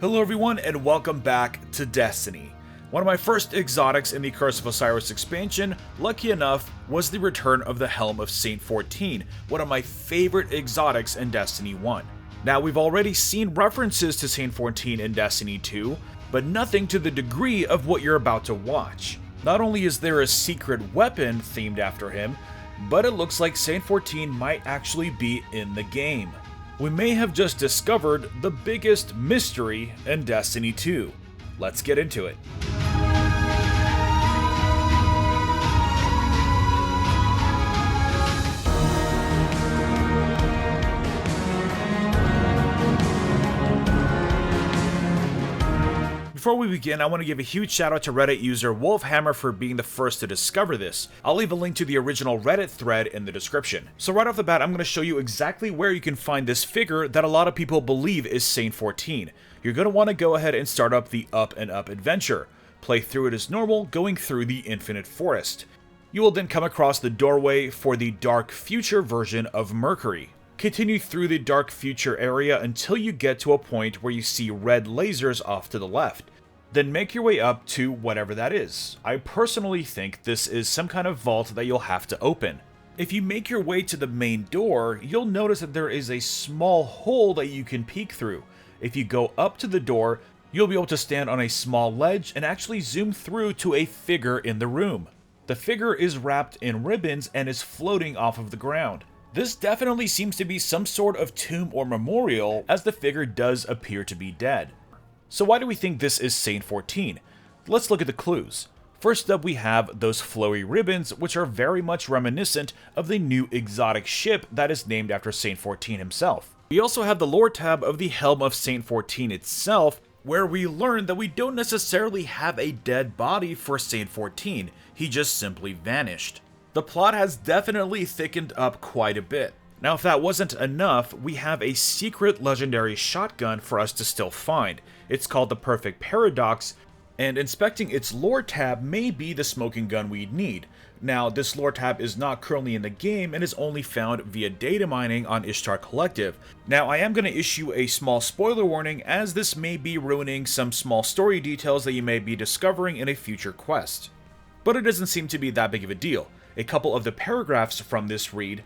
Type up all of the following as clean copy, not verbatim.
Hello everyone and welcome back to Destiny. One of my first exotics in the Curse of Osiris expansion, lucky enough, was the return of the Helm of Saint-14, one of my favorite exotics in Destiny 1. Now we've already seen references to Saint-14 in Destiny 2, but nothing to the degree of what you're about to watch. Not only is there a secret weapon themed after him, but it looks like Saint-14 might actually be in the game. We may have just discovered the biggest mystery in Destiny 2. Let's get into it. Before we begin, I want to give a huge shout out to Reddit user Wolfhammer for being the first to discover this. I'll leave a link to the original Reddit thread in the description. So right off the bat, I'm going to show you exactly where you can find this figure that a lot of people believe is Saint-14. You're going to want to go ahead and start up the Up and Up adventure. Play through it as normal, going through the Infinite Forest. You will then come across the doorway for the Dark Future version of Mercury. Continue through the Dark Future area until you get to a point where you see red lasers off to the left. Then make your way up to whatever that is. I personally think this is some kind of vault that you'll have to open. If you make your way to the main door, you'll notice that there is a small hole that you can peek through. If you go up to the door, you'll be able to stand on a small ledge and actually zoom through to a figure in the room. The figure is wrapped in ribbons and is floating off of the ground. This definitely seems to be some sort of tomb or memorial, as the figure does appear to be dead. So why do we think this is Saint-14? Let's look at the clues. First up, we have those flowy ribbons, which are very much reminiscent of the new exotic ship that is named after Saint-14 himself. We also have the lore tab of the Helm of Saint-14 itself, where we learn that we don't necessarily have a dead body for Saint-14, he just simply vanished. The plot has definitely thickened up quite a bit. Now if that wasn't enough, we have a secret legendary shotgun for us to still find. It's called the Perfect Paradox, and inspecting its lore tab may be the smoking gun we'd need. Now this lore tab is not currently in the game and is only found via data mining on Ishtar Collective. Now I am going to issue a small spoiler warning, as this may be ruining some small story details that you may be discovering in a future quest. But it doesn't seem to be that big of a deal. A couple of the paragraphs from this read: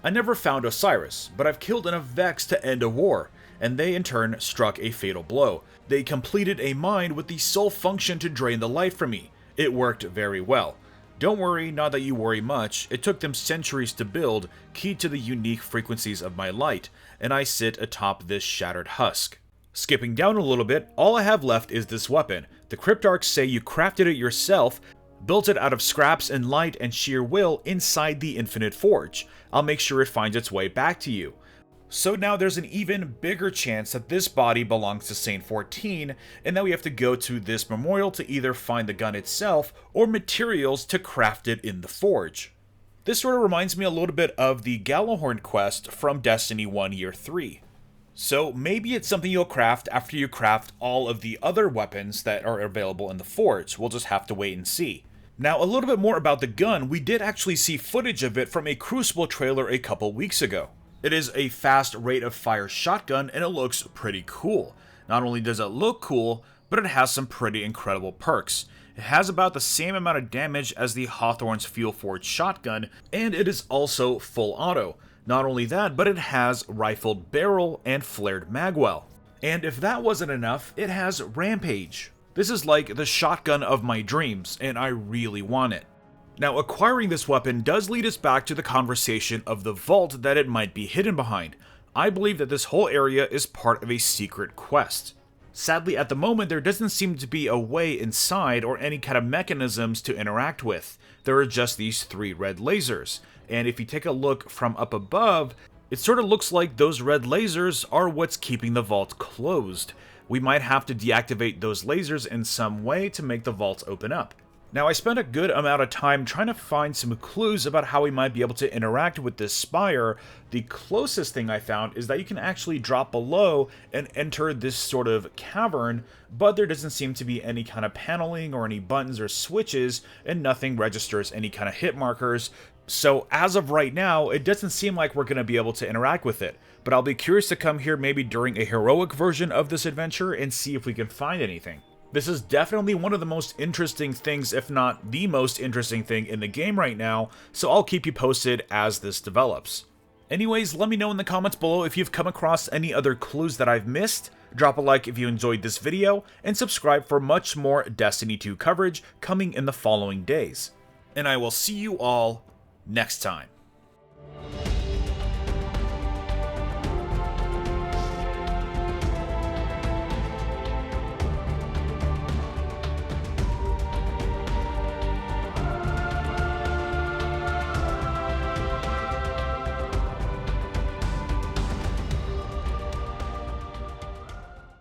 I never found Osiris, but I've killed enough Vex to end a war, and they in turn struck a fatal blow. They completed a mine with the sole function to drain the life from me. It worked very well. Don't worry, not that you worry much, it took them centuries to build, keyed to the unique frequencies of my light, and I sit atop this shattered husk. Skipping down a little bit, all I have left is this weapon. The Cryptarchs say you crafted it yourself, built it out of scraps and light and sheer will inside the Infinite Forge. I'll make sure it finds its way back to you. So now there's an even bigger chance that this body belongs to Saint-14, and that we have to go to this memorial to either find the gun itself or materials to craft it in the forge. This sort of reminds me a little bit of the Gallahorn quest from Destiny 1 Year 3. So maybe it's something you'll craft after you craft all of the other weapons that are available in the forge. We'll just have to wait and see. Now, a little bit more about the gun. We did actually see footage of it from a Crucible trailer a couple weeks ago. It is a fast rate of fire shotgun and it looks pretty cool. Not only does it look cool, but it has some pretty incredible perks. It has about the same amount of damage as the Hawthorne's Fuel Forge shotgun, and it is also full auto. Not only that, but it has rifled barrel and flared magwell. And if that wasn't enough, it has Rampage. This is like the shotgun of my dreams, and I really want it. Now, acquiring this weapon does lead us back to the conversation of the vault that it might be hidden behind. I believe that this whole area is part of a secret quest. Sadly, at the moment, there doesn't seem to be a way inside or any kind of mechanisms to interact with. There are just these 3 red lasers, and if you take a look from up above, it sort of looks like those red lasers are what's keeping the vault closed. We might have to deactivate those lasers in some way to make the vault open up. Now, I spent a good amount of time trying to find some clues about how we might be able to interact with this spire. The closest thing I found is that you can actually drop below and enter this sort of cavern, but there doesn't seem to be any kind of paneling or any buttons or switches, and nothing registers any kind of hit markers So as of right now, it doesn't seem like we're going to be able to interact with it, but I'll be curious to come here maybe during a heroic version of this adventure and see if we can find anything. This is definitely one of the most interesting things, if not the most interesting thing in the game right now, so I'll keep you posted as this develops. Anyways, let me know in the comments below if you've come across any other clues that I've missed, drop a like if you enjoyed this video, and subscribe for much more Destiny 2 coverage coming in the following days. And I will see you all next time.